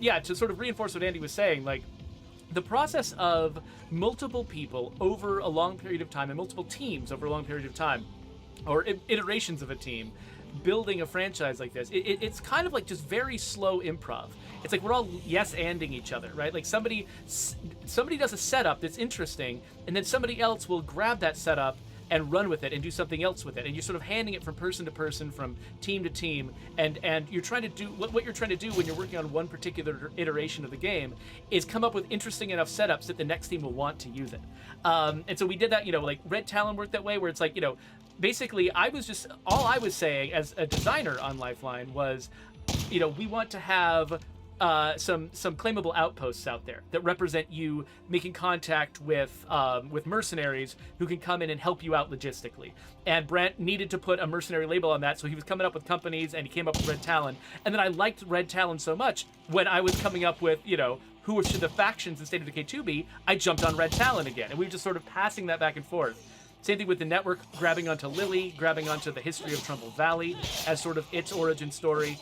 Yeah, to sort of reinforce what Andy was saying, like, the process of multiple people over a long period of time and multiple teams over a long period of time, or iterations of a team, building a franchise like this, it's kind of like just very slow improv. It's like we're all yes-anding each other, right? Like somebody does a setup that's interesting, and then somebody else will grab that setup and run with it and do something else with it, and you're sort of handing it from person to person, from team to team, and you're trying to do what you're trying to do when you're working on one particular iteration of the game is come up with interesting enough setups that the next team will want to use it. And so we did that, like Red Talon worked that way, where it's like, basically all I was saying as a designer on Lifeline was, we want to have some claimable outposts out there that represent you making contact with mercenaries who can come in and help you out logistically. And Brant needed to put a mercenary label on that, so he was coming up with companies, and he came up with Red Talon. And then I liked Red Talon so much, when I was coming up with, who should the factions in State of Decay 2 be, I jumped on Red Talon again. And we were just sort of passing that back and forth. Same thing with the network, grabbing onto Lily, grabbing onto the history of Trumbull Valley as sort of its origin story.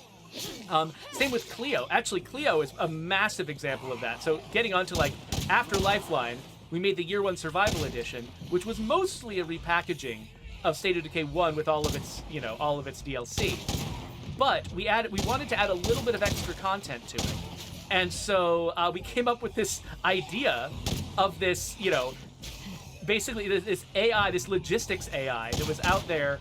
Same with CLEO. Actually, CLEO is a massive example of that. So getting onto, like, after Lifeline, we made the Year 1 Survival Edition, which was mostly a repackaging of State of Decay 1 with all of its, all of its DLC. But we wanted to add a little bit of extra content to it. And so we came up with this idea of this, basically this AI, this logistics AI that was out there,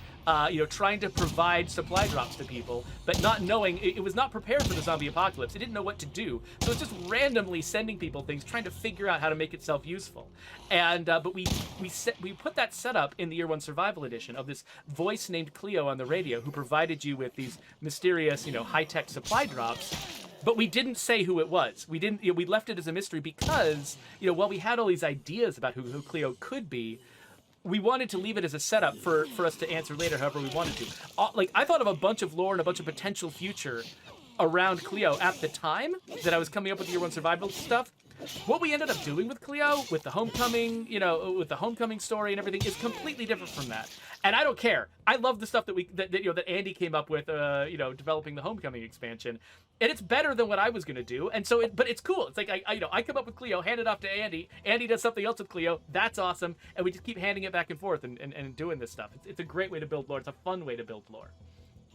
trying to provide supply drops to people, but not knowing, it was not prepared for the zombie apocalypse. It didn't know what to do. So it's just randomly sending people things, trying to figure out how to make itself useful. And, but we put that setup in the Year 1 Survival Edition of this voice named CLEO on the radio who provided you with these mysterious, high-tech supply drops. But we didn't say who it was. We didn't. We left it as a mystery because, while we had all these ideas about who CLEO could be, we wanted to leave it as a setup for us to answer later however we wanted to. Like, I thought of a bunch of lore and a bunch of potential future around CLEO at the time that I was coming up with the Year 1 Survival stuff. What we ended up doing with CLEO, with the homecoming, with the homecoming story and everything, is completely different from that. And I don't care. I love the stuff that Andy came up with, developing the homecoming expansion, and it's better than what I was gonna do. And so, but it's cool. It's like I come up with CLEO, hand it off to Andy. Andy does something else with CLEO. That's awesome, and we just keep handing it back and forth and doing this stuff. It's a great way to build lore. It's a fun way to build lore.